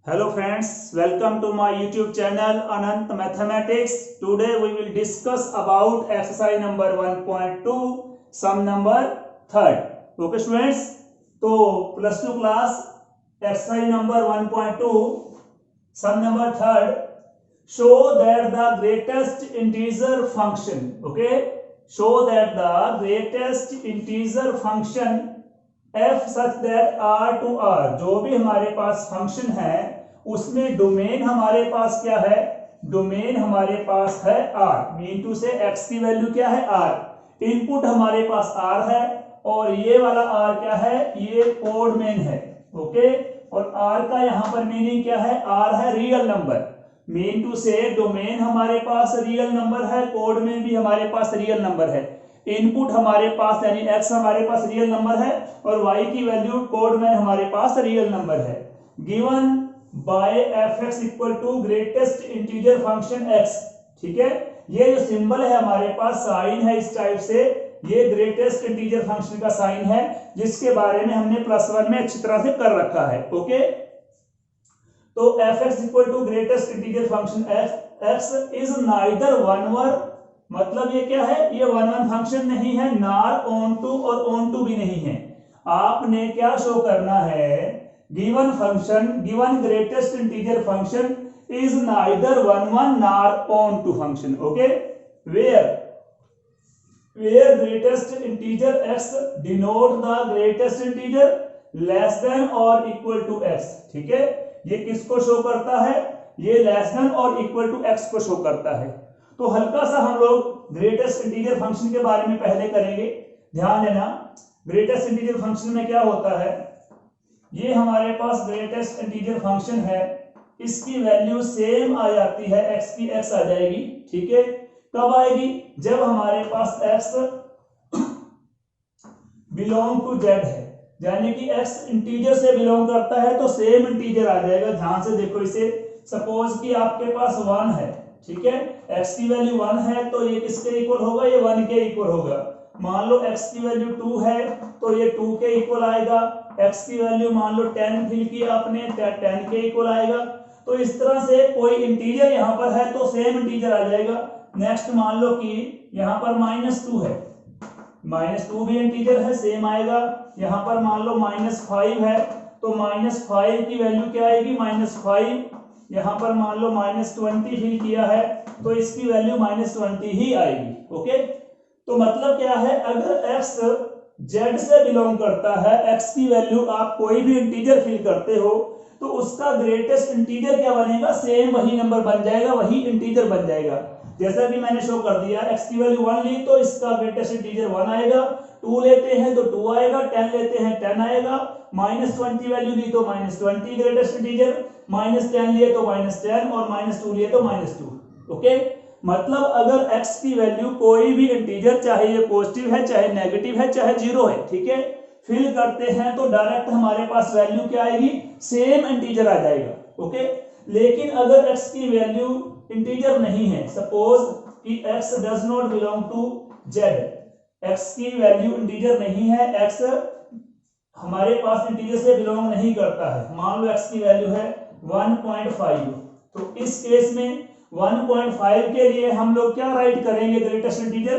Hello friends, welcome to my YouTube channel Anant Mathematics. Today we will discuss about exercise number 1.2, sum number 3rd. Okay students, तो plus 2 class exercise number 1.2, sum number 3rd. Show that the greatest integer function, okay? Show that the greatest integer function f such that r to r, जो भी हमारे पास function है उसमें domain हमारे पास क्या है, डोमेन हमारे पास है r, मीन टू से x की वैल्यू क्या है r, इनपुट हमारे पास r है और ये वाला r क्या है, ये कोड मेन है, ओके। और r का यहाँ पर मीनिंग क्या है, r है रियल नंबर, मीन टू से डोमेन हमारे पास रियल नंबर है, कोड में भी हमारे पास रियल नंबर है, इनपुट हमारे पास यानी x हमारे पास रियल नंबर है और y की वैल्यू कोड में हमारे पास रियल नंबर है। Given by fx equal to greatest integer function x, ठीक है। ये जो सिंबल है हमारे पास साइन है इस टाइप से, ये ग्रेटेस्ट इंटीजर फंक्शन का साइन है जिसके बारे में हमने +1 में अच्छी तरह से कर रखा है, ओके। तो fx equal to greatest integer function x is neither one one, मतलब ये क्या है, ये वन वन फंक्शन नहीं है, नार ऑन टू और ऑन टू भी नहीं है। आपने क्या शो करना है, given function, given greatest integer function is neither one one nor onto function, okay. Where greatest integer x denote the greatest integer less than और equal to x, ठीक है। ये किसको शो करता है, ये लेस देन और equal to x को शो करता है। तो हल्का सा हम लोग ग्रेटेस्ट इंटीजर फंक्शन के बारे में पहले करेंगे, ध्यान देना। ग्रेटेस्ट इंटीजर फंक्शन में क्या होता है, ये हमारे पास ग्रेटेस्ट इंटीजर फंक्शन है, इसकी वैल्यू सेम आ जाती है, x की x आ जाएगी, ठीक है। कब आएगी, जब हमारे पास x बिलोंग टू z है, यानी कि x इंटीजर से बिलोंग करता है तो सेम इंटीजर आ जाएगा। ध्यान से देखो इसे, सपोज कि आपके पास 1 है, ठीक है, x की वैल्यू 1 है तो ये किसके इक्वल होगा, ये 1 के इक्वल होगा। मान लो x की वैल्यू 2 है तो ये 2 के इक्वल आएगा। x की वैल्यू मान लो 10 फिल किया आपने, 10 के इक्वल आएगा। तो इस तरह से कोई इंटीजर यहाँ पर है तो सेम इंटीजर आ जाएगा। नेक्स्ट मान लो कि यहाँ पर -2 है, -2 भी इंटीजर है, सेम आएगा। यहाँ पर मान लो -5 है तो -5 की वैल्यू क्या आएगी, -5। यहाँ पर मान लो -20 फिल किया है तो इसकी वैल्यू -20 ही आएगी, ओके। तो मतलब क्या है, अगर x z से बिलोंग करता है, x की वैल्यू आप कोई भी इंटीजर फिल करते हो तो उसका ग्रेटेस्ट इंटीजर क्या बनेगा, सेम वही नंबर बन जाएगा, वही इंटीजर बन जाएगा। जैसा कि मैंने शो कर दिया, x की वैल्यू 1 ली तो इसका ग्रेटेस्ट इंटीजर 1 आएगा, 2 लेते हैं तो 2 आएगा, 10 लेते हैं 10 आएगा, -20 वैल्यू ली तो -20 ग्रेटेस्ट इंटीजर, -10 लिए तो -10 और -2 लिए तो -2, ओके। मतलब अगर x की वैल्यू कोई भी इंटीजर, चाहे ये पॉजिटिव है चाहे नेगेटिव है चाहे 0 है, ठीक है, फिल करते हैं तो डायरेक्ट हमारे पास वैल्यू क्या आएगी, सेम इंटीजर आ जाएगा, ओके। लेकिन अगर x की वैल्यू इंटीजर नहीं है, सपोज कि x does not belong to z, x की वैल्यू इंटीजर नहीं है, x हमारे पास इंटीजर से बिलोंग नहीं करता है, मान लो x की वैल्यू है 1.5, तो इस केस में 1.5 के लिए हम लोग क्या राइट करेंगे, ग्रेटेस्ट इंटीजर।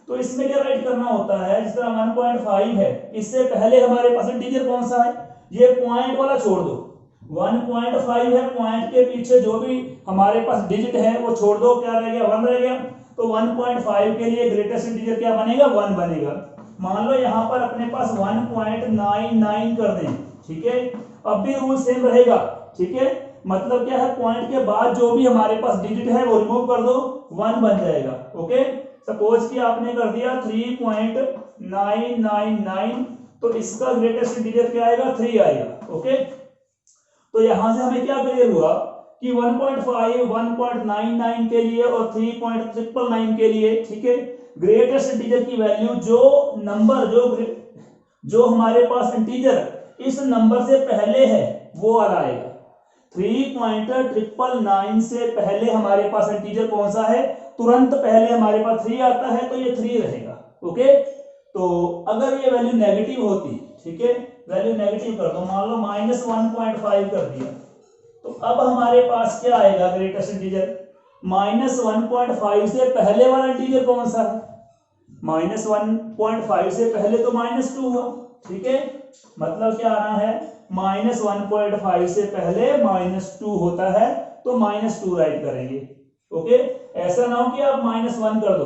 तो इसमें क्या राइट करना होता है, जिस तरह 1.5 है, इससे पहले हमारे पास इंटीजर कौन सा है, ये पॉइंट वाला छोड़ दो, 1.5 है, पॉइंट के पीछे जो भी हमारे पास डिजिट है वो छोड़ दो, क्या रह गया, 1 रह गया। तो 1.5 के लिए ग्रेटेस्ट इंटीजर क्या बनेगा, 1 बनेगा। मान लो यहाँ पर अपने पास 1.99 कर दें, ठीक है, अब भी रूल सेम रहेगा, ठीक है। मतलब क्या है, पॉइंट के बाद जो भी हमारे पास डिजिट है वो रिमूव कर दो, 1 बन जाएगा, ओके। सपोज कि आपने कर दिया 3.999 तो इसका ग्रेटेस्ट इंटीजर क्या आएगा, 3 आएगा, ओके। तो यहां से हमें क्या क्लियर हुआ कि 1.5 1.99 के लिए और 3.999 के लिए, ठीक है, ग्रेटेस्ट इंटीजर की वैल्यू जो नंबर जो हमारे पास इंटीजर इस नंबर से पहले है वो वाला आएगा। 3.999 से पहले हमारे पास इंटीजर कौन सा है, तुरंत पहले हमारे पास 3 आता है तो ये 3 रहेगा, ओके। तो अगर ये वैल्यू नेगेटिव होती, ठीक है, वैल्यू नेगेटिव कर दो, मान लो -1.5 कर दिया, तो अब हमारे पास क्या आएगा ग्रेटेस्ट इंटीजर, -1.5 से पहले वाला इंटीजर कौन सा है, -1.5 से पहले तो -2 हुआ, ठीक है, मतलब क्या आना है, -1.5 से पहले -2 होता है तो -2 राइट करेंगे। ओके, ऐसा ना हो कि आप -1 कर दो,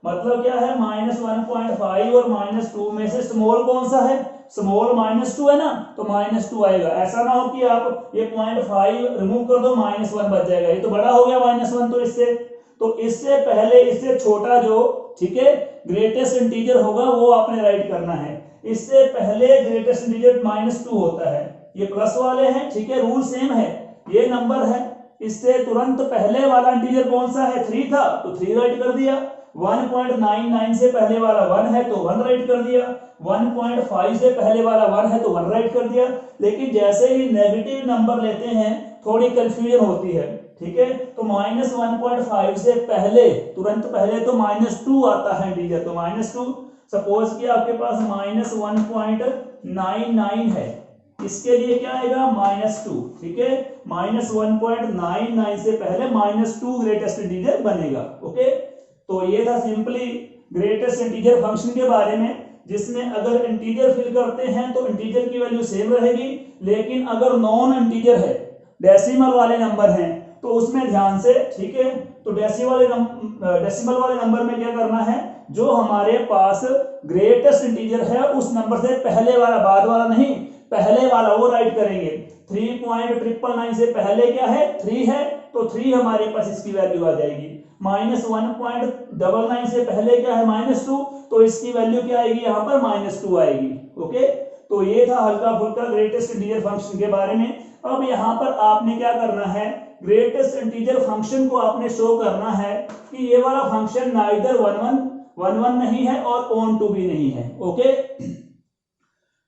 मतलब क्या है, -1.5 और -2 में से स्मॉल कौन सा है, स्मॉल -2 है ना, तो -2 आएगा। ऐसा ना हो कि आप ये 0.5 रिमूव कर दो, -1 बच जाएगा, ये तो बड़ा हो गया -1, तो इससे पहले इससे छोटा जो, ठीक है, ग्रेटेस्ट इंटीजर होगा वो आपने राइट करना है। इससे पहले ग्रेटेस्ट इंटीजर -2 होता है, ये प्लस वाले हैं, ठीक है, रूल सेम है, ये नंबर है, इससे तुरंत पहले वाला इंटीजर कौन सा है, 3 था तो 3 राइट कर दिया, 1.99 से पहले वाला 1 है तो 1 राइट कर दिया, 1.5 से पहले वाला 1 है तो 1 राइट कर दिया। लेकिन जैसे ही नेगेटिव नंबर लेते हैं थोड़ी कंफ्यूजन होती है, ठीक है, तो -1.5 से पहले, तुरंत पहले तो -2 आता है इंटीजर, तो -2, सपोज कि आपके पास -1.99 है, इसके लिए क्या आएगा, -2, ठीक है, -1.99 से पहले -2 ग्रेटेस्ट इंटीजर बनेगा। ओके, तो ये था सिंपली ग्रेटेस्ट इंटीजर फंक्शन के बारे में, जिसमें अगर इंटीजर फिल करते हैं तो इंटीजर की वैल्यू सेम रहेगी, लेकिन अगर नॉन इंटीजर है, डेसिमल वाले नंबर हैं, तो उसमें ध्यान से, ठीक है, तो डेसिमल वाले नंबर में क्या करना है, जो हमारे पास ग्रेटेस्ट इंटीजर है उस नंबर से पहले वाला, बाद वाला नहीं, पहले वाला वो राइट करेंगे। 3.999 से पहले क्या है, 3 है, तो 3 हमारे पास इसकी वैल्यू आ जाएगी। -1.99 से पहले क्या है, -2, तो इसकी वैल्यू क्या आएगी, यहाँ पर -2 आएगी। ओके, तो ये था हल्का फुल्का ग्रेटेस्ट इंटीजर फंक्शन के बारे में। अब यहाँ पर आपने क्या करना है, ग्रेटेस्ट इंटीजर फंक्शन को आपने शो करना है कि ये वाला फंक्शन नाइदर 1 नहीं है और ऑन टू भी नहीं है। ओके,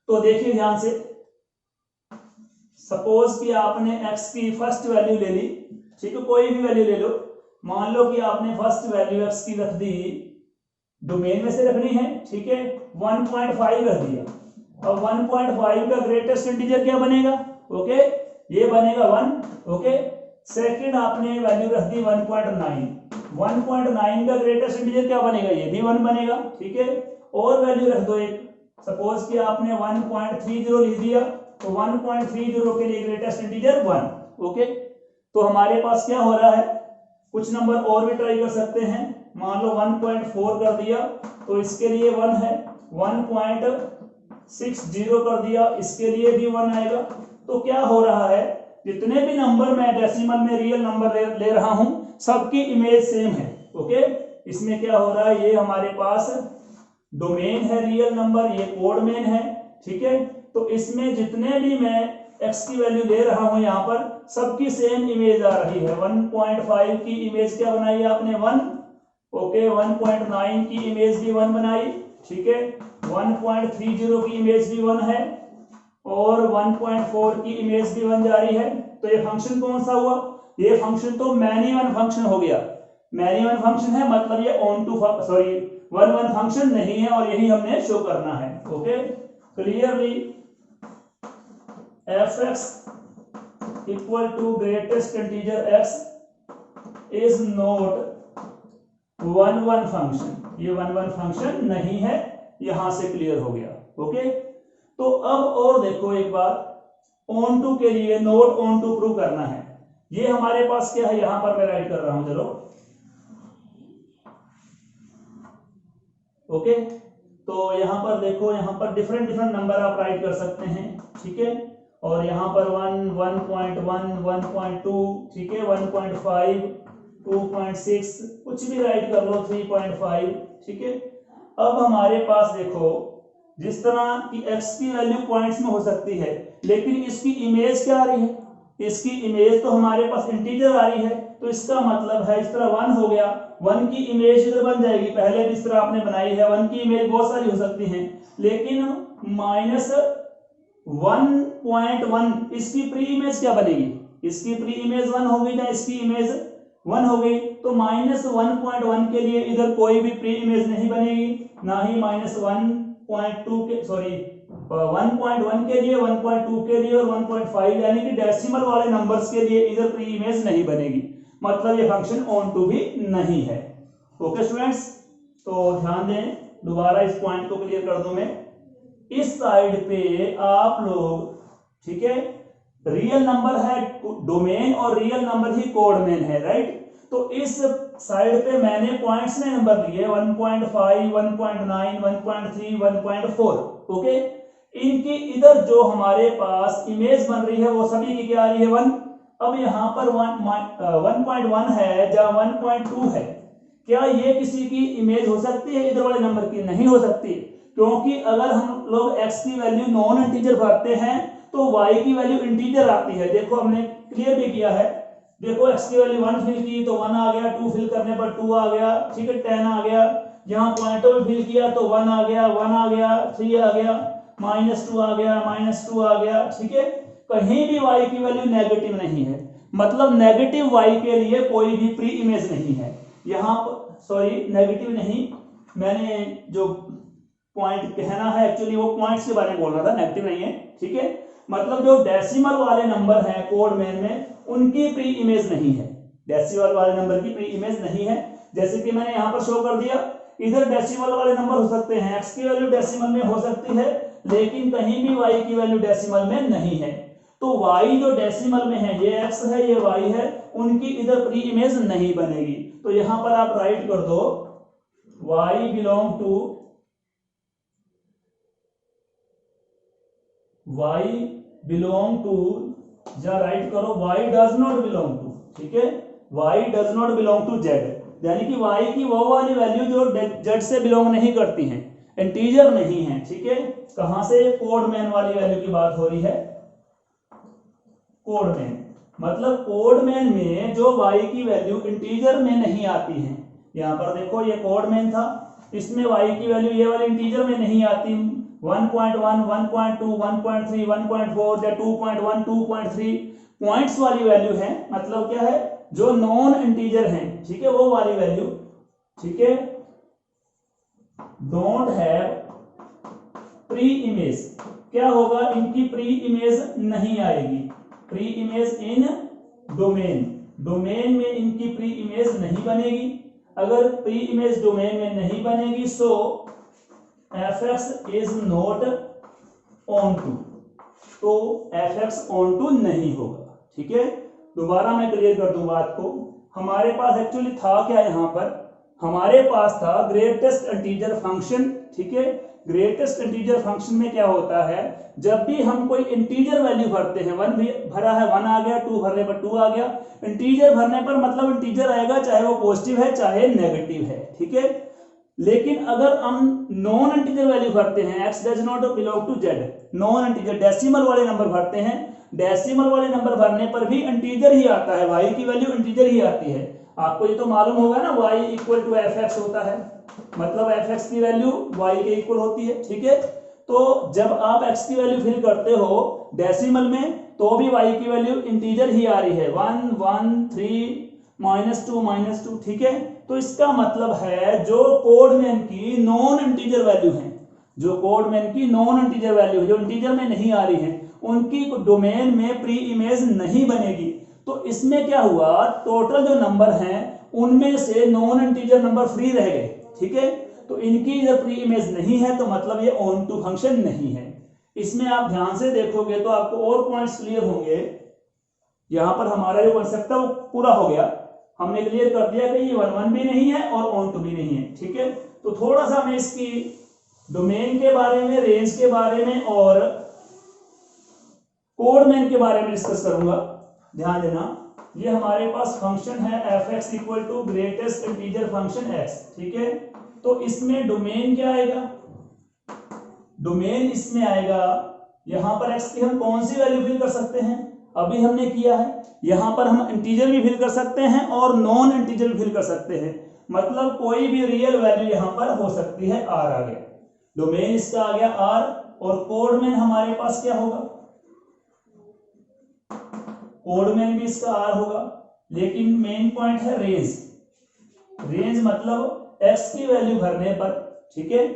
तो देखिए ध्यान से, सपोज कि आपने x की फर्स्ट वैल्यू ले ली, ठीक है, कोई भी वैल्यू ले लो, मान लो कि आपने फर्स्ट वैल्यू x की रख दी, डोमेन में से रखनी है, ठीक है, 1.5 रख दिया। अब 1.5 का ग्रेटेस्ट इंटीजर क्या बनेगा, ओके, ये बनेगा 1। ओके, सेकंड आपने वैल्यू रख दी 1.9 का ग्रेटेस्ट इंटीजर क्या बनेगा, ये भी 1 बनेगा, ठीक है, और वैल्यू रख दो एक, सपोज कि आपने 1.30 लिख दिया, तो 1.30 के लिए ग्रेटेस्ट इंटीजर 1। ओके, तो हमारे पास क्या हो रहा है, कुछ नंबर और भी ट्राई कर सकते हैं, मान लो 1.4 कर दिया तो इसके लिए 1 है, 1.60 कर दिया इसके लिए भी 1 आएगा। तो क्या हो रहा है, जितने भी नंबर मैं डेसिमल में रियल नंबर ले रहा हूं सबकी इमेज सेम है। ओके, इसमें क्या हो रहा है, ये हमारे पास डोमेन है रियल नंबर, ये कोड मेन है, ठीक है, तो इसमें जितने भी मैं x की वैल्यू ले रहा हूं यहाँ पर सबकी सेम इमेज आ रही है। 1.5 की इमेज क्या बनाई आपने, 1। ओके, 1.9 की इमेज भी 1 बनाई, ठीक है, 1.30 की इमेज भी 1 है और 1.4 की इमेज भी 1 जा रही है। तो ये फंक्शन कौन सा हुआ, ये फंक्शन तो मैनी वन फंक्शन हो गया, मैनी वन फंक्शन है, मतलब ये ऑन टू सॉरी 1 फंक्शन नहीं है, और यही हमने शो करना है। Okay, clearly fx equal to greatest integer x is not 1 function, ये 1 फंक्शन नहीं है, यहां से क्लियर हो गया। ओके, तो अब और देखो एक बात, ऑन टू के लिए नोट ऑन टू प्रूव करना है, ये हमारे पास क्या है, यहां पर मैं राइट कर रहा हूं, चलो। ओके, तो यहां पर देखो, यहां पर डिफरेंट नंबर आप राइट कर सकते हैं, ठीक है, और यहां पर 1, 1.1, 1.2, ठीक है, 1.5, 2.6, कुछ भी राइट कर लो, 3.5, ठीक है। अब हमारे पास देखो, जिस तरह की x की वैल्यू पॉइंट्स में हो सकती है, लेकिन इसकी इमेज क्या आ रही है, इसकी इमेज तो हमारे पास इंटीजर आ रही है, तो इसका मतलब है इस तरह 1 हो गया, 1 की इमेज इधर बन जाएगी, पहले भी इस तरह आपने बनाई है, 1 की इमेज बहुत सारी हो सकती हैं, लेकिन -1.1 इसकी प्री इमेज क्या बनेगी, इसकी प्री इमेज 1 होगी या इसकी इमेज 1 हो गई, तो -1.1 के लिए इधर कोई भी प्री इमेज नहीं बनेगी, ना ही -1.2 के, सॉरी 1.1 के लिए, 1.2 के लिए और 1.5 यानी कि डेसिमल वाले नंबर्स के लिए इधर प्री इमेज नहीं बनेगी, मतलब ये फंक्शन ऑन टू भी नहीं है। ओके स्टूडेंट्स, तो ध्यान दें, दोबारा इस पॉइंट को क्लियर कर दूं मैं। इस साइड पे आप लोग, ठीक है, रियल नंबर है डोमेन और रियल नंबर ही कोडमेन है, राइट। तो इस साइड पे मैंने पॉइंट्स में नंबर लिए 1.5, 1.9, 1.3, 1.4। ओके, इनकी इधर जो हमारे पास इमेज बन रही है वो सभी की क्या आ रही है 1। अब यहाँ पर 1.1 है जहाँ 1.2 है, क्या ये किसी की इमेज हो सकती है इधर वाले नंबर की? नहीं हो सकती, क्योंकि अगर हम लोग x की वैल्यू नॉन इंटीजर भरते हैं तो y की वैल्यू इंटीजर आती है। देखो हमने क्लियर भी किया है, देखो x की वैल्यू 1 फिल की तो 1 आ गया, 2 फिल करने पर 2 आ गया, ठीक है, 10 आ गया, यहाँ पॉइंटों में फिल किया तो 1 आ गया, 1 आ गया, 3 आ गया, -2 आ गया, -2 आ गया, ठीक है। कहीं भी y की वैल्यू नेगेटिव नहीं है, मतलब नेगेटिव y के लिए कोई भी प्री इमेज नहीं है यहाँ पर। सॉरी, नेगेटिव नहीं, मैंने जो पॉइंट कहना है एक्चुअली वो पॉइंट्स के बारे में बोल रहा था, नेगेटिव नहीं है, ठीक है। मतलब जो डेसिमल वाले नंबर हैं कोड मेन में, उनकी प्री इमेज नहीं है, डेसिमल वाले नंबर की प्री इमेज नहीं है। जैसे कि मैंने यहाँ पर शो कर दिया, इधर डेसिमल वाले नंबर हो सकते हैं, x की वैल्यू डेसिमल में हो सकती है, लेकिन कहीं भी y की वैल्यू डेसिमल में नहीं है। तो y जो डेसिमल में है, ये x है, ये y है, उनकी इधर प्री इमेज नहीं बनेगी। तो यहां पर आप राइट कर दो y belong to, y belong to, या राइट करो y does not belong to, ठीक है, y does not belong to z, यानी कि y की वो वाली वैल्यू जो z से बिलोंग नहीं करती हैं, इंटीजर नहीं है, ठीक है। कहां से? कोड मैन वाली वैल्यू की बात हो रही है, कोड मैन, मतलब कोड मैन में जो y की वैल्यू इंटीजर में नहीं आती है। यहां पर देखो ये कोड मैन था, इसमें y की वैल्यू ये वाली इंटीजर में नहीं आती, 1.1, 1.2, 1.3, 1.4 या 2.1, 2.3 पॉइंट्स वाली वैल्यू है, मतलब क्या है, जो नॉन इंटीजर हैं, ठीक है, वो वाली वैल्यू, ठीक है, डोंट हैव प्री इमेज। क्या होगा? इनकी प्री इमेज नहीं आएगी, pre image in domain, domain में इनकी प्री इमेज नहीं बनेगी। अगर प्री इमेज डोमेन में नहीं बनेगी so fx is not onto, तो fx ऑन टू नहीं होगा, ठीक है। दोबारा मैं क्लियर कर दूं बात को, हमारे पास एक्चुअली था क्या, यहां पर हमारे पास था ग्रेटेस्ट इंटीजर फंक्शन, ठीक है। ग्रेटेस्ट इंटीजर फंक्शन में क्या होता है, जब भी हम कोई इंटीजर वैल्यू भरते हैं, 1 भी भरा है 1 आ गया, 2 भरने पर 2 आ गया, इंटीजर भरने पर मतलब इंटीजर आएगा, चाहे वो पॉजिटिव है चाहे नेगेटिव है, ठीक है। लेकिन अगर हम नॉन इंटीजर वैल्यू भरते हैं, x does not belong to z, non integer decimal वाले नंबर भरते हैं, डेसिमल वाले नंबर भरने पर भी इंटीजर ही आता है, y की वैल्यू इंटीजर ही आती है। आपको ये तो मालूम होगा ना, y इक्वल टू fx होता है, मतलब fx की वैल्यू y के इक्वल होती है, ठीक है। तो जब आप x की वैल्यू फिल करते हो डेसिमल में, तो भी y की वैल्यू इंटीजर ही आ रही है, 1, 1, 3, -2, ठीक है। तो इसका मतलब है जो कोडमैन की नॉन इंटीजर वैल्यू है, जो कोडमैन की नॉन इंटीजर वैल्यू है, जो इंटीजर में नहीं आ रही है, उनकी डोमेन में प्री इमेज नहीं बनेगी। तो इसमें क्या हुआ, टोटल जो नंबर हैं उनमें से नॉन इंटीजर नंबर फ्री रह गए, ठीक है। तो इनकी जब प्री इमेज नहीं है तो मतलब ये ऑन टू फंक्शन नहीं है। इसमें आप ध्यान से देखोगे तो आपको और पॉइंट्स क्लियर होंगे। यहां पर हमारा जो कॉन्सेप्ट था वो पूरा हो गया, हमने क्लियर कर दिया कि ये 1 1 भी नहीं है और ऑन टू भी नहीं है, ठीक है। तो थोड़ा सा मैं इसकी डोमेन के बारे में, रेंज के बारे में और कोडमैन के बारे में डिस्कस करूंगा। ध्यान देना, ये हमारे पास फंक्शन है fx equal to greatest integer function x, ठीक है। तो इसमें डोमेन क्या आएगा, डोमेन इसमें आएगा, यहां पर x की हम कौन सी वैल्यू फिल कर सकते हैं, अभी हमने किया है। यहां पर हम इंटीजर भी फिल कर सकते हैं और नॉन इंटीजर भी फिल कर सकते हैं, मतलब कोई भी रियल वैल्यू यहां पर हो सकती है। r आ गया, डोमेन इसका आ गया r, और कोडमैन हमारे पास क्या होगा, कोडमैन भी इसका r होगा। लेकिन मेन पॉइंट है रेंज, रेंज मतलब x की वैल्यू भरने पर, ठीक है,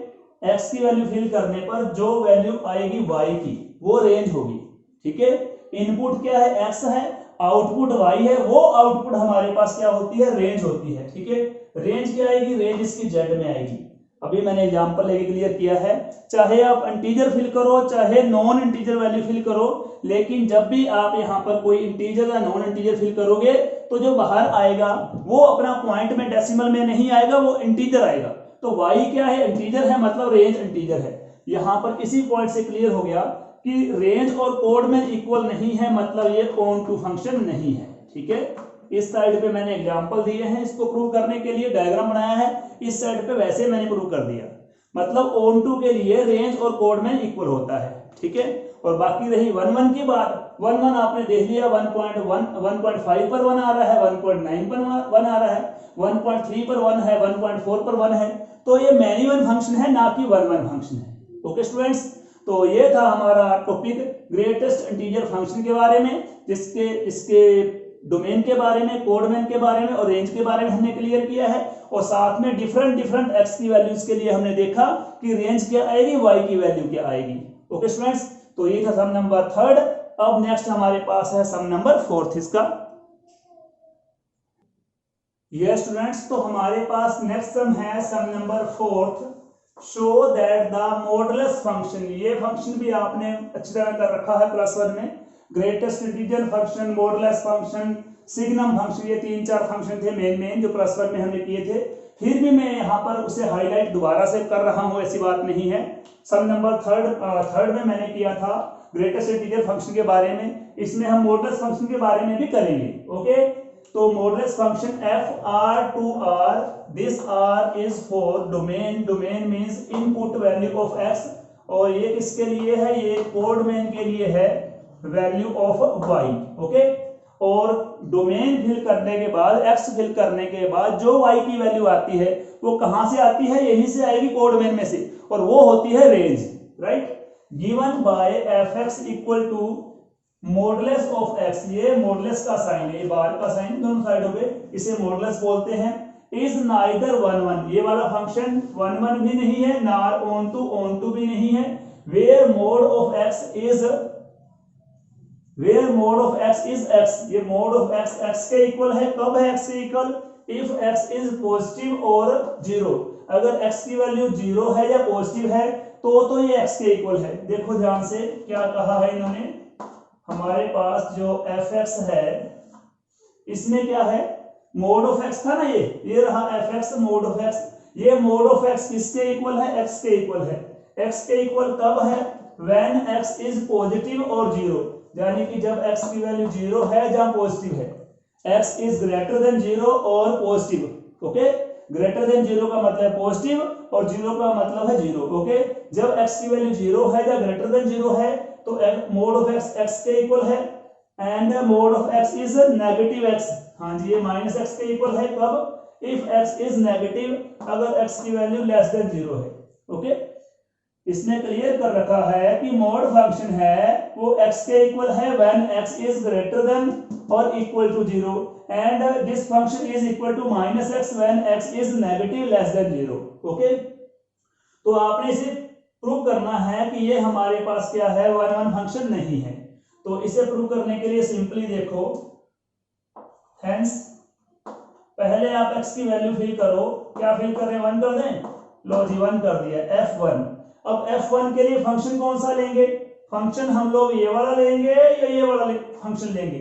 x की वैल्यू फिल करने पर जो वैल्यू आएगी y की वो रेंज होगी। ठीक है, इनपुट क्या है x है, आउटपुट y है, वो आउटपुट हमारे पास क्या होती है, रेंज होती है। ठीक है, रेंज क्या आएगी, रेंज इसकी z में आएगी। अभी मैंने एग्जांपल लेके क्लियर किया है, चाहे आप इंटीजर फिल करो चाहे नॉन इंटीजर वैल्यू फिल करो, लेकिन जब भी आप यहाँ पर कोई इंटीजर या नॉन इंटीजर फिल करोगे तो जो बाहर आएगा वो अपना पॉइंट में डेसिमल में नहीं आएगा, वो इंटीजर आएगा। तो y क्या है, इंटीजर है, मतलब रेंज इंटीजर है। यहाँ पर इसी पॉइंट से क्लियर हो गया कि रेंज और कोड में इक्वल नहीं है, मतलब ये ऑन टू फंक्शन नहीं है। ठीक है, इस साइड पे मैंने एग्जांपल दिए हैं इसको प्रूव करने के लिए, डायग्राम बनाया है, इस साइड पे वैसे मैंने प्रूव कर दिया। मतलब ऑन टू के लिए रेंज और कोड में इक्वल होता है। ठीक है, और बाकी रही 1 1 की बात, 1 1 आपने देख लिया, 1.1 1.5 पर 1 आ रहा है, 1.9 पर 1 आ रहा है, 1.3 पर 1 है, 1.4 पर 1 है, तो ये मैनी वन फंक्शन है, ना कि 1 1 फंक्शन है। ओके स्टूडेंट्स, तो ये था हमारा टॉपिक ग्रेटेस्ट इंटीजर फंक्शन के बारे में, जिसके इसके डोमेन के बारे में, कोडमेन के बारे में और रेंज के बारे में हमने क्लियर किया है, और साथ में डिफरेंट एक्स की वैल्यूज के लिए हमने देखा कि रेंज क्या आएगी, वाई की वैल्यू क्या आएगी। ओके स्टूडेंट्स, तो ये था सम नंबर 3। अब नेक्स्ट हमारे पास है सम नंबर 4 इसका। ये स्टूडेंट्स, तो हमारे पास नेक्स्ट सम है sum number 4, show that the modulus function. ये फंक्शन भी आपने अच्छी तरह कर रखा है +1 में, greatest integer function, modulus function, signum function, ये 3-4 फंक्शन थे मेन जो +1 में हमने किए थे। फिर भी मैं यहाँ पर उसे हाईलाइट दोबारा से कर रहा हूँ, ऐसी बात नहीं है। सम नंबर 3 में मैंने किया था ग्रेटेस्ट इंटीजर फंक्शन के बारे में, इसमें हम मॉडुलस फंक्शन के बारे में भी करेंगे। ओके, तो modulus function f r to r, this r is for domain, domain means input value of x, और ये किसके लिए है, ये कोडमेन के लिए है, वैल्यू ऑफ y। ओके, और डोमेन फिल करने के बाद, x फिल करने के बाद जो y की वैल्यू आती है वो कहां से आती है, यहीं से आएगी कोडमेन में से, और वो होती है range. Right, given by fx equal to modulus of x, ये मॉडुलस का साइन है, ये बार का साइन दोनों साइडों पे, इसे मॉडुलस बोलते हैं। इज नाइदर 1 1, ये वाला फंक्शन 1 1 भी नहीं है, नार ऑन टू भी नहीं है। Where mod of x is x, ये मोड ऑफ x के इक्वल है। कब है x के इक्वल, इफ x इज पॉजिटिव और 0, अगर x की वैल्यू 0 है या पॉजिटिव है तो ये x के इक्वल है। देखो ध्यान से क्या कहा है इन्होंने, हमारे पास जो fx है इसमें क्या है, मोड ऑफ x था ना, ये रहा fx मोड ऑफ x, ये मोड ऑफ x किसके इक्वल है, x के इक्वल है। x के इक्वल कब है, व्हेन x इज पॉजिटिव और 0, यानी कि जब x की वैल्यू 0 है जहां पॉजिटिव है, x इज ग्रेटर देन 0 और पॉजिटिव। ओके, ग्रेटर देन 0 का मतलब पॉजिटिव और 0 का मतलब है 0। ओके, जब x की वैल्यू 0 है या ग्रेटर देन 0 है तो मोड ऑफ x के इक्वल है, and mode of x is negative x, हाँ जी, ये -x के इक्वल है। कब, इफ x इज नेगेटिव, अगर x की वैल्यू लेस देन 0 है। ओके, इसने क्लियर कर रखा है कि मोड फंक्शन है वो x के इक्वल है when x is greater than और equal to 0, and this function is equal to -x when x is negative less than 0। Okay, तो आपने इसे प्रूव करना है कि ये हमारे पास क्या है, 1 1 फंक्शन नहीं है। तो इसे प्रूव करने के लिए सिंपली देखो, हेंस पहले आप x की वैल्यू फिल करो, क्या फिल कर रहे हैं, 1 कर दें, लो जी 1 कर दिया, f1। अब f1 के लिए फंक्शन कौन सा लेंगे, फंक्शन हम लोग ये वाला लेंगे या ये वाला फंक्शन लेंगे।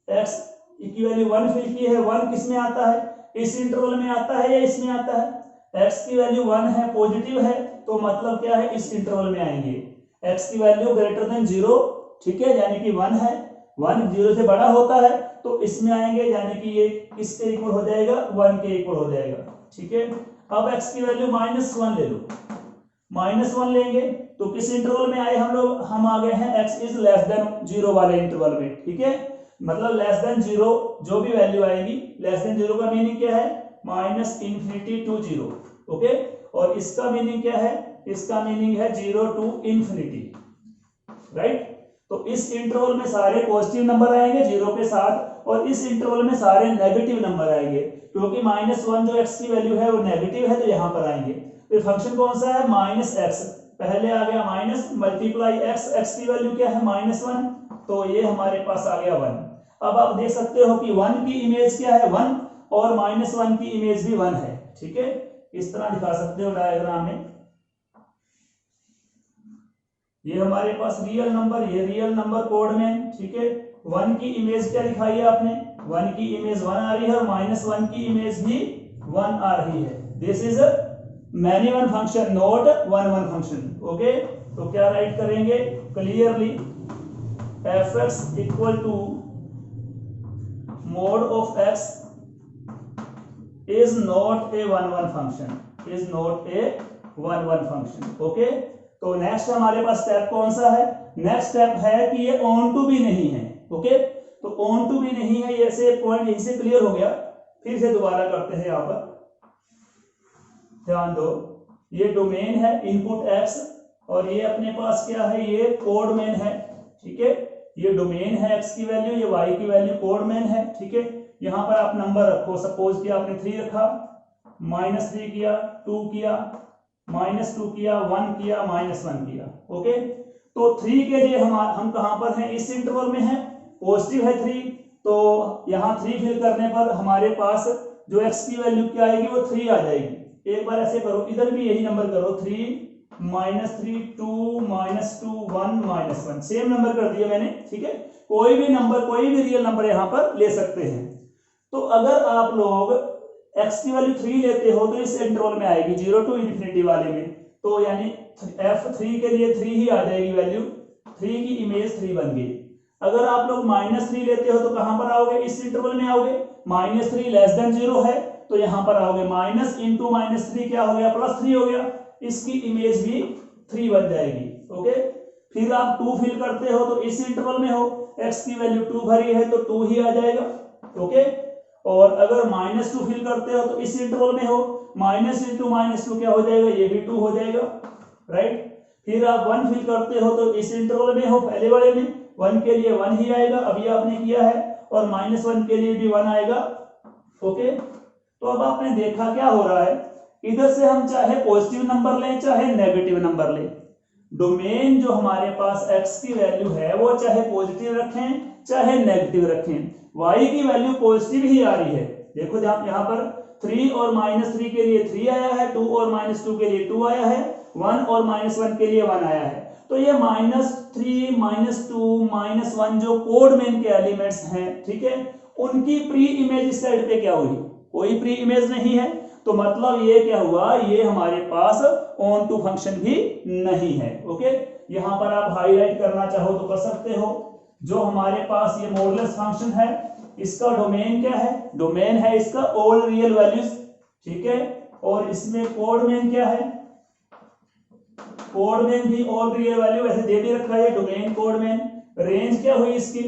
x की वैल्यू 1 फिल की है, 1 किस में आता है, इस इंटरवल में आता है या इसमें आता है, x की वैल्यू 1 है, पॉजिटिव है, तो मतलब क्या है, इस इंटरवल में आएंगे। x की वैल्यू ग्रेटर देन 0, ठीक है, यानी कि 1 है, 1 0 से बड़ा होता है तो इसमें आएंगे, यानी कि ये किसके इक्वल हो जाएगा, 1 के इक्वल हो जाएगा। ठीक है, अब x की वैल्यू -1 ले लो, -1 लेंगे तो किस इंटरवल में आए हम लोग, हम आ गए हैं x इज लेस देन 0 वाले इंटरवल में। ठीक है, मतलब लेस देन 0 जो भी वैल्यू आएगी, लेस देन 0 का मीनिंग क्या है, -∞ to 0। ओके, और इसका मीनिंग क्या है, इसका मीनिंग है 0 to ∞। राइट, तो इस इंटरवल में सारे पॉजिटिव नंबर आएंगे 0 के साथ, और इस इंटरवल में सारे नेगेटिव नंबर आएंगे, क्योंकि -1 जो x की वैल्यू है वो नेगेटिव है तो यहाँ पर आएंगे। तो फिर फंक्शन कौन सा है माइनस एक्स, पहले आ गया माइनस मल्टीप्लाई एक्स, एक्स की वैल्यू क्या है -1, तो ये हमारे पास आ गया 1। अब आप देख सकते हो कि 1 की इमेज क्या है 1 और -1 की इमेज भी 1 है, ठीक है। इस तरह दिखा सकते हो डायग्राम में। ये हमारे पास रियल नंबर, ये रियल नंबर कोड में, ठीक है। 1 की इमेज क्या दिखाई है आपने, 1 की इमेज 1 आ रही है और -1 की इमेज भी 1 आ रही है। This is many one function, not one one function. Okay, तो क्या राइट करेंगे clearly, F X equal to mod of X is not a one one function, is not a one one function. Okay, तो next हमारे पास step कौन सा है, next step है कि ये ऑन टू भी नहीं है। ओके, तो ऑन टू भी नहीं है, ये से पॉइंट यहीं से क्लियर हो गया। फिर से दोबारा करते हैं, यहां पर ध्यान दो, ये डोमेन है इनपुट एक्स और ये अपने पास क्या है, ये कोड मेन है, ठीक है। ये डोमेन है एक्स की वैल्यू, ये वाई की वैल्यू कोड मेन है, ठीक है। यहां पर आप नंबर रखो, सपोज कि आपने 3 रखा, -3 किया, 2 किया, -2 किया, 1 किया, -1 किया। ओके, तो 3 के लिए हम कहां पर हैं, इस इंटरवल में है, पॉजिटिव है 3, तो यहां 3 फिल करने पर हमारे पास जो x की वैल्यू क्या आएगी, वो 3 आ जाएगी। एक बार ऐसे करो, इधर भी यही नंबर करो, 3 -3 2 -2 1 -1, सेम नंबर कर दिया मैंने, ठीक है। कोई भी नंबर, कोई भी रियल नंबर यहां पर ले सकते हैं। तो अगर आप लोग x की वैल्यू 3 लेते हो तो इस इंटरवल में आएगी 0 to इन्फिनिटी वाले में, तो यानी f3 के लिए 3 ही आ जाएगी वैल्यू, 3 की इमेज 3 बन गई। अगर आप लोग -3 लेते हो तो कहां पर आओगे, इस इंटरवल में आओगे, -3 लेस देन 0 है तो यहां पर आओगे, माइनस इंटू -3 क्या हो गया, +3 हो गया, इसकी इमेज भी 3 बन जाएगी। ओके, फिर आप 2 फिल करते हो तो इस इंटरवल में हो, x की वैल्यू 2 भरी है तो 2 ही आ जाएगा। ओके, और अगर -2 फिल करते हो तो इस इंटरवल में हो, माइनस इंटू -2 क्या हो जाएगा, ये भी 2 हो जाएगा, राइट। फिर आप 1 फिल करते हो तो इस इंटरवल में हो, पहले वाले में 1 के लिए 1 ही आएगा, अभी आपने किया है, और -1 के लिए भी 1 आएगा। ओके, तो अब आपने देखा क्या हो रहा है, इधर से हम चाहे पॉजिटिव नंबर लें चाहे नेगेटिव नंबर लें, डोमेन जो हमारे पास x की वैल्यू है वो चाहे पॉजिटिव रखें चाहे नेगेटिव रखें, y की वैल्यू पॉजिटिव ही आ रही है। देखो यहाँ पर 3 और -3 के लिए 3 आया है, 2 और -2 के लिए 2 आया है, 1 और -1 के लिए 1 आया है। तो ये -3 -2 -1 जो कोड मेन के एलिमेंट्स हैं, ठीक है, उनकी प्री इमेज इस साइड पे क्या हुई, कोई प्री इमेज नहीं है, तो मतलब ये क्या हुआ, ये हमारे पास ऑन टू फंक्शन भी नहीं है। ओके, यहां पर आप हाईलाइट करना चाहो तो कर सकते हो, जो हमारे पास ये मॉडुलस फंक्शन है इसका डोमेन क्या है, डोमेन है इसका ऑल रियल वैल्यूज, ठीक है, और इसमें कोड मेन क्या है, कोड मेन भी ऑल रियल वैल्यू वैसे दे भी रखा है डोमेन कोड मेन। रेंज क्या हुई इसकी,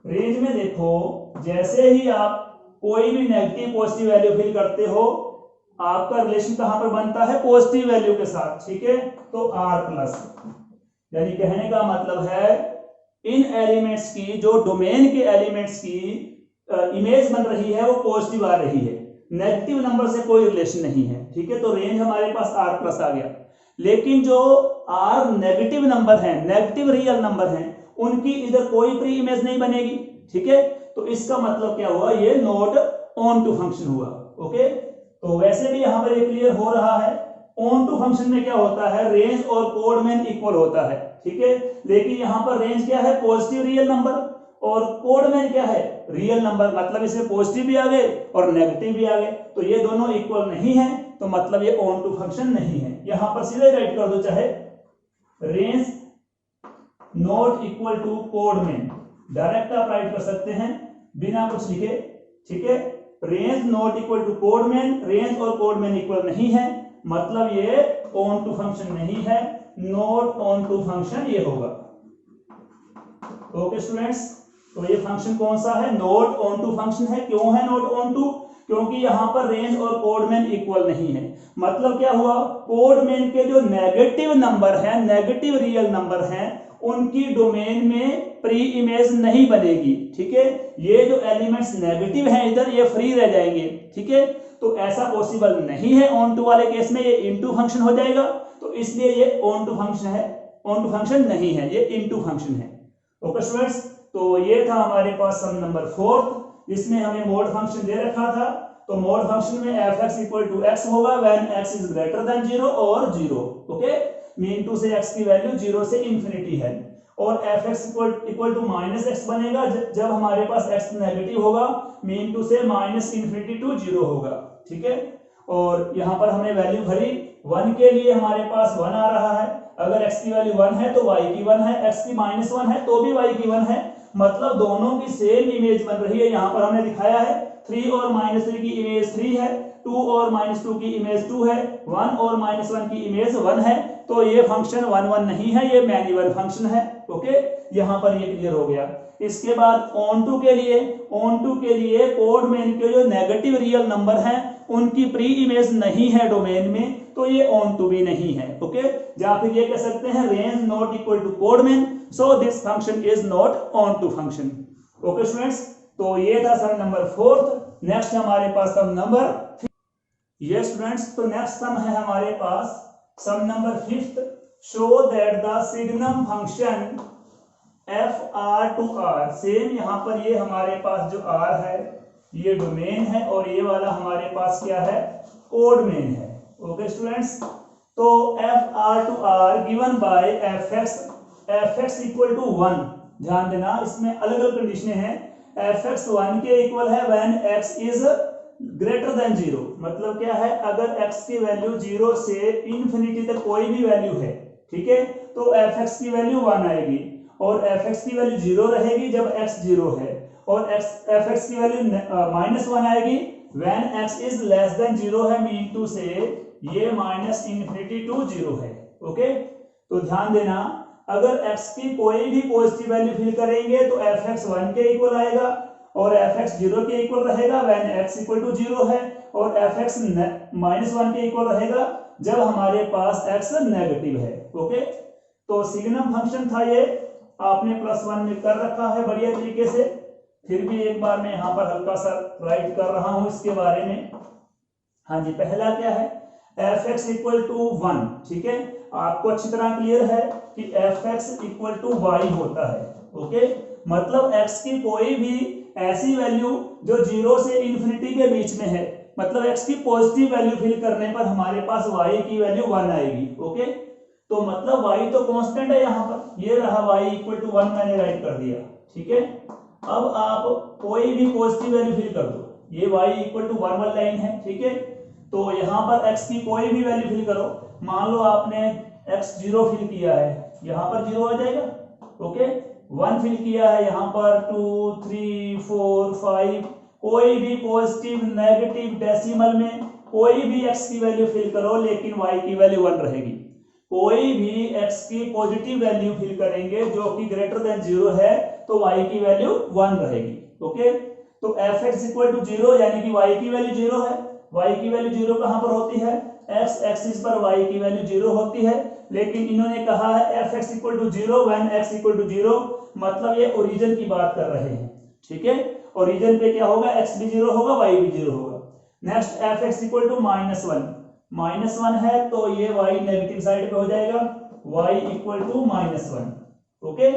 रेंज में देखो जैसे ही आप कोई भी नेगेटिव पॉजिटिव वैल्यू फिल करते हो आपका रिलेशन कहां पर बनता है, पॉजिटिव वैल्यू के साथ, ठीक है। तो r+, यानी कहने का मतलब है इन एलिमेंट्स की, जो डोमेन के एलिमेंट्स की इमेज बन रही है वो पॉजिटिव आ रही है, नेगेटिव नंबर से कोई रिलेशन नहीं है, ठीक है। तो रेंज हमारे पास r+ आ गया, लेकिन जो r नेगेटिव नंबर है, नेगेटिव रियल नंबर है, उनकी इधर कोई प्री इमेज नहीं बनेगी, ठीक है। तो इसका मतलब क्या हुआ, ये नॉट ऑन टू फंक्शन हुआ। ओके, तो वैसे भी यहां पर ये क्लियर हो रहा है, ऑन टू फंक्शन में क्या होता है, रेंज और कोड मेन इक्वल होता है, ठीक है। लेकिन यहां पर रेंज क्या है, पॉजिटिव रियल नंबर, और कोड मेन क्या है, रियल नंबर, मतलब इसमें पॉजिटिव भी आ गए और नेगेटिव भी आ गए, तो ये दोनों इक्वल नहीं है, तो मतलब ये ऑन टू फंक्शन नहीं है। यहां पर सीधे राइट कर दो, चाहे range not equal to codomain, direct आप राइट कर सकते हैं बिना कुछ लिखे, ठीक है। Range not equal to codomain, range और कोड मेन इक्वल नहीं है, मतलब ये ऑन टू फंक्शन नहीं है, नॉट ऑन टू फंक्शन ये होगा। ओके स्टूडेंट्स, तो ये फंक्शन कौन सा है, नॉट ऑन टू फंक्शन है। क्यों है नॉट ऑन टू, क्योंकि यहां पर रेंज और कोड मेन इक्वल नहीं है। मतलब क्या हुआ, कोड मेन के जो नेगेटिव नंबर है, नेगेटिव रियल नंबर हैं, उनकी डोमेन में प्री इमेज नहीं बनेगी, ठीक है। ये जो एलिमेंट्स नेगेटिव हैं इधर, ये फ्री रह जाएंगे, ठीक है। तो ऐसा पॉसिबल नहीं है ऑन टू वाले केस में, ये इनटू फंक्शन हो जाएगा, तो इसलिए ये ऑन टू फंक्शन है, ऑन टू फंक्शन नहीं है, ये इनटू फंक्शन है। ओके स्टूडेंट्स, तो ये था हमारे पास सम नंबर 4, इसमें हमें मोड फंक्शन दे रखा था। तो मोड फंक्शन में fx इक्वल टू एक्स होगा when x is greater than 0 और 0। ओके, मीन टू से x की वैल्यू 0 से इंफिनिटी है, और fx equal to minus X बनेगा जब हमारे पास x नेगेटिव होगा, मीन टू से माइनस इंफिनिटी टू 0 होगा। ठीक है, और यहाँ पर हमने वैल्यू भरी, 1 के लिए हमारे पास 1 आ रहा है, अगर x की वैल्यू 1 है तो y की 1 है, x की माइनस 1 है तो भी y की 1 है, मतलब दोनों की सेम इमेज बन रही है। यहाँ पर हमने दिखाया है 3 और -3 की इमेज 3 है, 2 और -2 की इमेज 2 है, 1 और -1 की इमेज 1 है, तो ये फंक्शन 1 1 नहीं है, ये मैन्युअल फंक्शन है। ओके, यहाँ पर ये क्लियर हो गया। इसके बाद ऑन टू के लिए कोड में इनके जो नेगेटिव रियल नंबर हैं उनकी प्री इमेज नहीं है डोमेन में, तो ये ऑन टू भी नहीं है। ओके, या फिर ये कह सकते हैं range not equal to codomain, so this function is not onto function. Okay students, तो ये था सम नंबर 4। नेक्स्ट हमारे पास सम नंबर, ये स्टूडेंट्स, तो नेक्स्ट सम है हमारे पास sum number 5। Show that the signum function F R to R, same यहाँ पर ये हमारे पास जो आर है ये डोमेन है, और ये वाला हमारे पास क्या है, कोड मेन है। ओके स्टूडेंट्स, तो F R to R given by F X equal to 1। ध्यान देना, इसमें अलग अलग कंडीशनें हैं। एफ एक्स 1 के इक्वल है when x is greater than 0, मतलब क्या है, अगर x की वैल्यू 0 से इंफिनिटी तक कोई भी वैल्यू है, ठीक है, तो fx की वैल्यू 1 आएगी, और fx की वैल्यू 0 रहेगी जब x 0 है, और fx की वैल्यू -1 आएगी when x is less than 0 है, मीन टू से ये माइनस इंफिनिटी टू 0 है। ओके, तो ध्यान देना, अगर x की कोई भी पॉजिटिव वैल्यू फिल करेंगे तो fx 1 के इक्वल आएगा, और fx 0 के इक्वल रहेगा व्हेन x इक्वल टू 0 है, और fx -1 के इक्वल रहेगा जब हमारे पास x नेगेटिव है। ओके, तो सिग्नम फंक्शन था ये, आपने +1 में कर रखा है बढ़िया तरीके से, फिर भी एक बार मैं यहाँ पर हल्का सा राइट कर रहा हूँ इसके बारे में। हाँ जी, पहला क्या है, fx इक्वल टू 1। ठीक है, आपको अच्छी तरह क्लियर है कि fx इक्वल टू y होता है। ओके, मतलब x की कोई भी ऐसी वैल्यू जो 0 से इंफिनिटी के बीच में है, मतलब x की पॉजिटिव वैल्यू फिल करने पर हमारे पास y की वैल्यू 1 आएगी। ओके, तो मतलब y तो कांस्टेंट है, यहाँ पर ये रहा y इक्वल टू 1 मैंने राइट कर दिया। ठीक है, अब आप कोई भी पॉजिटिव वैल्यू फिल कर दो, ये y इक्वल टू 1 वाली लाइन है। ठीक है, तो यहाँ पर x की कोई भी वैल्यू फिल करो, मान लो आपने x 0 फिल किया है, यहाँ पर 0 आ जाएगा। ओके, 1 फिल किया है, यहाँ पर 2 3 4 5, कोई भी पॉजिटिव नेगेटिव डेसिमल में कोई भी x की वैल्यू फिल करो, लेकिन y की वैल्यू 1 रहेगी। कोई भी x की पॉजिटिव वैल्यू फिल करेंगे जो कि ग्रेटर देन 0 है, तो y की वैल्यू 1 रहेगी। ओके, तो fx इक्वल टू 0 यानी कि y की वैल्यू 0 है, y की वैल्यू 0 कहां पर होती है, x एक्सिस पर y की वैल्यू 0 होती है, लेकिन इन्होंने कहा है fx equal to 0 when x equal to 0, मतलब ये ओरिजिन की बात कर रहे हैं। ठीक है, ओरिजिन पे क्या होगा, x भी 0 होगा, y भी 0 होगा। नेक्स्ट fx इक्वल टू -1 है, तो ये y नेगेटिव साइड पे हो जाएगा, y इक्वल टू -1। ओके,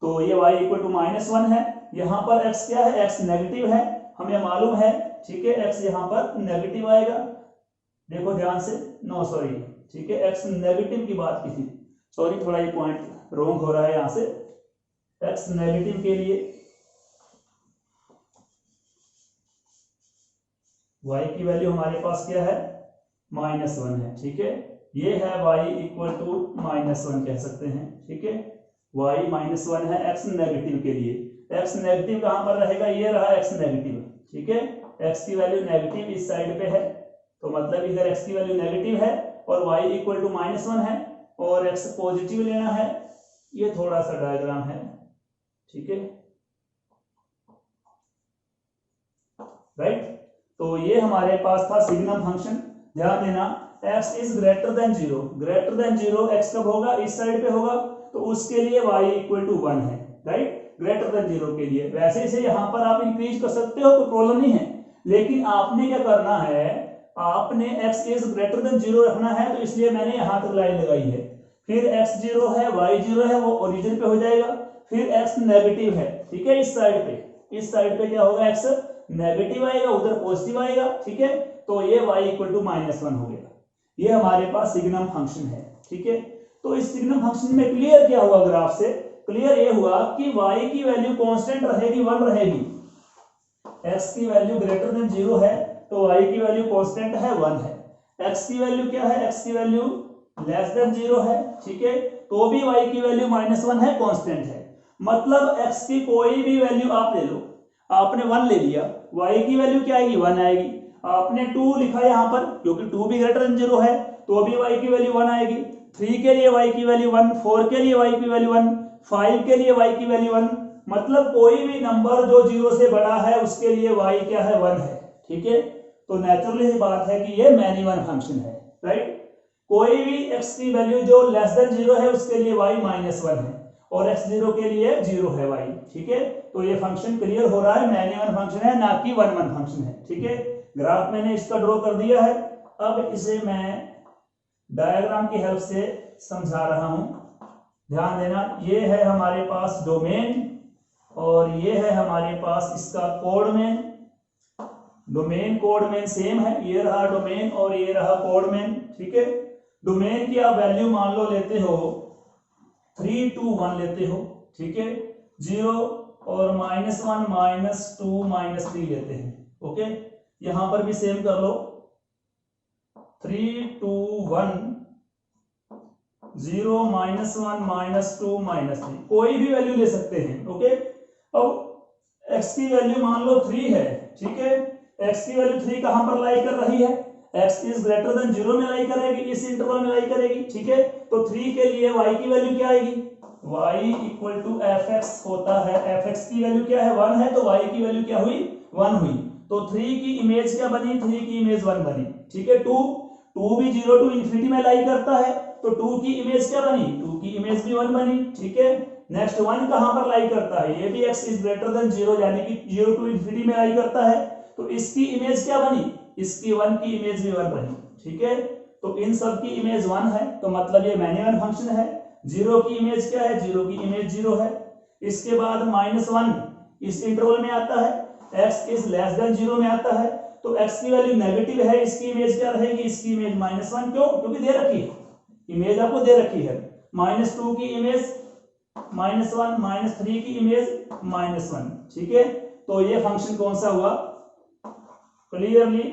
तो ये y इक्वल टू -1 है, यहाँ पर x क्या है, x नेगेटिव है, हमें मालूम है। ठीक है, x यहाँ पर नेगेटिव आएगा, देखो ध्यान से, नो सॉरी, ठीक है, x नेगेटिव की बात की थी, सॉरी थोड़ा ये पॉइंट रॉन्ग हो रहा है, यहाँ से x नेगेटिव के लिए y की वैल्यू हमारे पास क्या है, -1 है। ठीक है, ये है y इक्वल टू -1 कह सकते हैं। ठीक है, y -1 है x नेगेटिव के लिए, x नेगेटिव कहां पर रहेगा, ये रहा x नेगेटिव। ठीक है, x की वैल्यू नेगेटिव इस साइड पे है, तो मतलब इधर x की वैल्यू नेगेटिव है और y इक्वल टू -1 है, और x पॉजिटिव लेना है, ये थोड़ा सा डायग्राम है। ठीक है, राइट, तो ये हमारे पास था सिग्नम फंक्शन। ध्यान देना, x is greater than 0, x कब होगा, इस साइड पे होगा, तो उसके लिए y इक्वल टू 1 है। राइट, ग्रेटर देन 0 के लिए। वैसे इसे यहाँ पर आप इंक्रीज कर सकते हो, कोई प्रॉब्लम नहीं है, लेकिन आपने क्या करना है, आपने x इज ग्रेटर देन 0 रखना है, तो इसलिए मैंने यहां तक लाइन लगाई है। फिर x 0 है, y 0 है, वो ओरिजिन पे हो जाएगा। फिर x नेगेटिव है, ठीक है, इस साइड पे क्या होगा, x नेगेटिव आएगा, उधर पॉजिटिव आएगा, ठीक है। तो ये y इक्वल टू -1 हो गया। ये हमारे पास सिग्नम फंक्शन है, ठीक है। तो इस सिग्नम फंक्शन में क्लियर क्या हुआ, ग्राफ से क्लियर ये हुआ कि y की वैल्यू कांस्टेंट रहेगी, 1 रहेगी। x की वैल्यू ग्रेटर देन 0 है तो y की वैल्यू कांस्टेंट है, 1 है। x की वैल्यू क्या है, x की वैल्यू लेस देन 0 है, ठीक है, तो भी y की वैल्यू -1 है, कांस्टेंट है। मतलब x की कोई भी वैल्यू आप ले लो, आपने 1 ले लिया, y की वैल्यू क्या आएगी, 1 आएगी। आपने 2 लिखा यहां पर, क्योंकि 2 भी ग्रेटर देन 0 है, तो भी y की वैल्यू 1 आएगी। 3 के लिए y की वैल्यू 1, 4 के लिए y की वैल्यू 1, 5 के लिए y की वैल्यू 1। मतलब कोई भी नंबर जो 0 से बड़ा है उसके लिए y क्या है, 1 है, ठीक है। तो नेचुरली ही बात है कि ये मैनी वन फंक्शन है, राइट। कोई भी x की वैल्यू जो लेस देन 0 है उसके लिए y -1 है, और x0 के लिए 0 है y, ठीक है। तो ये फंक्शन क्लियर हो रहा है, मैनी वन फंक्शन है, ना कि वन फंक्शन है, ठीक है। ग्राफ मैंने इसका ड्रॉ कर दिया है। अब इसे मैं डायग्राम की हेल्प से समझा रहा हूं, ध्यान देना। ये है हमारे पास डोमेन, और ये है हमारे पास इसका कोडमेन। डोमेन कोडमेन सेम है, ये रहा डोमेन और ये रहा कोडमेन, ठीक है। डोमेन की आप वैल्यू मान लो लेते हो 3 2 1 लेते हो, ठीक है। 0 और -1 -2 -3 लेते हैं, ओके। यहां पर भी सेम कर लो, 3 2 1 0 -1 -2 -3, कोई भी वैल्यू ले सकते हैं, ओके। अब x की वैल्यू मान लो 3 है, ठीक है। x की वैल्यू 3 कहां पर लाई कर रही है, x इज ग्रेटर देन 0 में लाई करेगी, इस इंटरवल में लाई करेगी, ठीक है। तो 3 के लिए y की वैल्यू क्या आएगी, y इक्वल टू fx होता है। fx की वैल्यू क्या है, 1 है, तो y की वैल्यू क्या हुई, 1 हुई। तो 3 की इमेज क्या बनी, 3 की इमेज 1 बनी, ठीक है। 2 भी 0 टू इन्फिनिटी में लाई करता है, तो 2 की इमेज क्या बनी, 2 की इमेज भी 1 बनी, ठीक है। नेक्स्ट 1 कहां पर लाई करता है, ये भी x इज ग्रेटर देन 0 यानी कि 0 टू इन्फिनिटी में लाई करता है, तो इसकी इमेज क्या बनी, इसकी 1 की इमेज भी 1 बनी, ठीक है। तो इन सब की इमेज 1 है, तो मतलब ये मैनी वन फंक्शन है। 0 की इमेज क्या है, 0 की इमेज 0 है। इसके बाद -1 इस इंटरवल में आता है, x इज लेस देन 0 में आता है, तो x की वैल्यू नेगेटिव है, इसकी इमेज क्या रहेगी, इसकी इमेज -1, क्यों, क्योंकि दे रखी है, इमेज आपको दे रखी है। -2 की इमेज -1, -3 की इमेज -1, ठीक है। तो ये फंक्शन कौन सा हुआ, clearly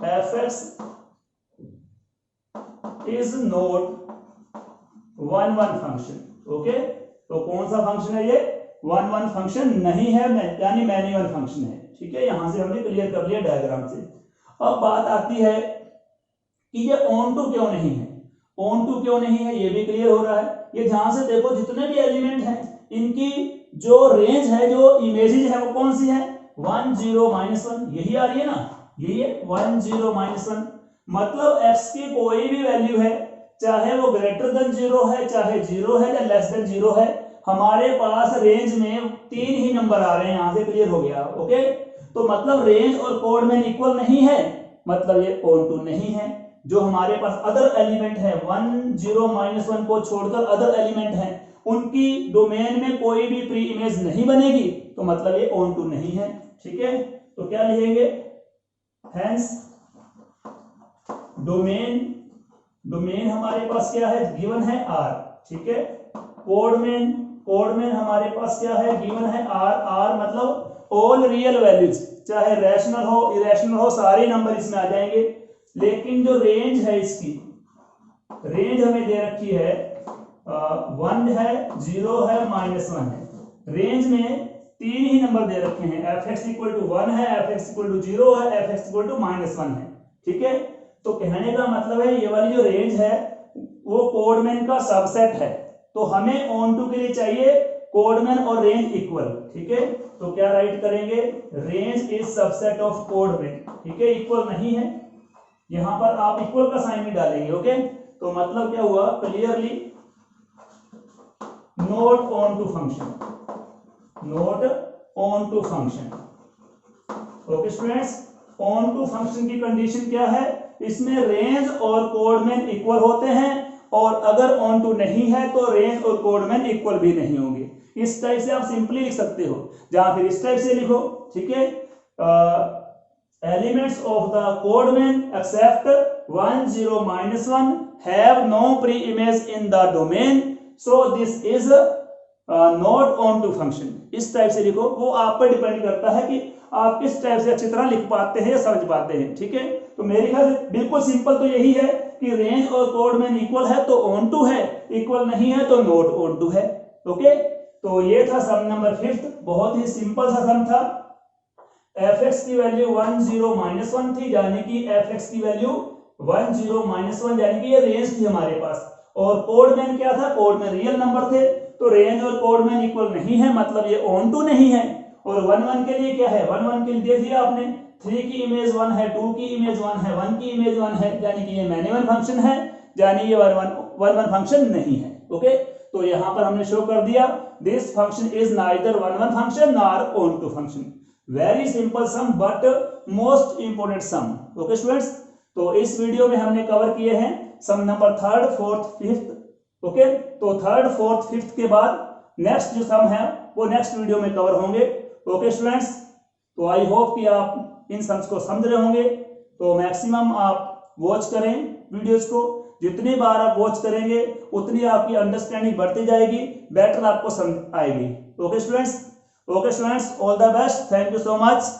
fx is not 1 1 function, okay. तो कौन सा फंक्शन है ये, 1 1 फंक्शन नहीं है, यानी मैनी वन फंक्शन है, ठीक है। यहां से हमने क्लियर कर लिया डायग्राम से। अब बात आती है कि ये ऑन टू क्यों नहीं है, ऑन टू क्यों नहीं है, ये भी क्लियर हो रहा है। ये ध्यान से देखो, जितने भी एलिमेंट हैं इनकी जो रेंज है, जो इमेजेस है, वो कौन सी है, 1 0 -1, यही आ रही है ना, यही है 1 0 -1। मतलब x की कोई भी वैल्यू है, चाहे वो ग्रेटर देन 0 है, चाहे 0 है या लेस देन 0 है, हमारे पास रेंज में 3 ही नंबर आ रहे हैं, यहां से क्लियर हो गया, ओके। तो मतलब रेंज और कोड में इक्वल नहीं है, मतलब ये ऑन टू नहीं है। जो हमारे पास अदर एलिमेंट है 1 0 -1 को छोड़कर अदर एलिमेंट हैं, उनकी डोमेन में कोई भी प्री इमेज नहीं बनेगी, तो मतलब ये ऑन टू नहीं है, ठीक है। तो क्या लिखेंगे, हेंस डोमेन हमारे पास क्या है, गिवन है R, ठीक है। कोडमेन हमारे पास क्या है, गिवन है R मतलब ऑल रियल वैल्यूज, चाहे रैशनल हो इरेशनल हो, सारे नंबर इसमें आ जाएंगे। लेकिन जो रेंज है, इसकी रेंज हमें दे रखी है 1 है, 0 है, -1 है। रेंज में 3 ही नंबर दे रखे हैं, fx इक्वल टू 1 है, fx इक्वल टू 0 है, fx इक्वल टू -1 है, ठीक है। तो कहने का मतलब है ये वाली जो रेंज है वो कोडमैन का सबसेट है, तो हमें ऑन टू के लिए चाहिए कोडमैन और रेंज इक्वल, ठीक है। तो क्या राइट करेंगे, रेंज इज सबसेट ऑफ कोडमैन, ठीक है। इक्वल नहीं है, यहां पर आप इक्वल का साइन भी डालेंगे, ओके। तो मतलब क्या हुआ, clearly not onto function, not onto function, okay students, onto function की कंडीशन क्या है, इसमें रेंज और कोडमैन इक्वल होते हैं, और अगर ऑन टू नहीं है तो रेंज और कोडमैन इक्वल भी नहीं होंगे। इस टाइप से आप सिंपली लिख सकते हो, जहां फिर इस टाइप से लिखो, ठीक है, elements of the codomain except 1 0 -1 have no preimage in the domain, so this is not onto function. इस टाइप से लिखो, वो आप पर डिपेंड करता है कि आप किस टाइप से अच्छी तरह लिख पाते हैं या समझ पाते हैं, ठीक है। तो मेरे ख्याल से बिल्कुल सिंपल तो यही है कि रेंज और कोडमैन इक्वल है तो ऑन टू है, इक्वल नहीं है तो नॉट ऑन टू है। ओके, तो ये था सम नंबर 5, बहुत ही सिंपल सा सम था। fx की वैल्यू 1 0 -1 थी, यानी कि fx की वैल्यू 1 0 -1, यानी कि ये रेंज थी हमारे पास। और कोडमैन क्या था, कोडमैन रियल नंबर थे, तो रेंज और कोडमैन इक्वल नहीं है, मतलब ये ऑन टू नहीं है। और 1 1 के लिए क्या है, 1 1 के लिए देख लिया आपने, 3 की इमेज 1 है, 2 की इमेज 1 है, 1 की इमेज 1 है, यानी कि ये मैन्युअल फंक्शन है, यानी ये 1 1 फंक्शन नहीं है। ओके, तो यहां पर हमने शो कर दिया, this function is neither 1 1 function nor onto function. Very simple sum but most important sum. Okay students, तो इस वीडियो में हमने कवर किए हैं सम number 3rd 4th 5th। Okay, तो 3rd 4th 5th के बाद नेक्स्ट जो सम है वो नेक्स्ट वीडियो में कवर होंगे। ओके स्टूडेंट्स, तो आई होप कि आप इन सम्स को समझ रहे होंगे। तो मैक्सिमम आप वॉच करें वीडियोस को, जितनी बार आप वॉच करेंगे उतनी आपकी अंडरस्टैंडिंग बढ़ती जाएगी, बेटर आपको समझ आएगी। Okay students, all the best, thank you so much.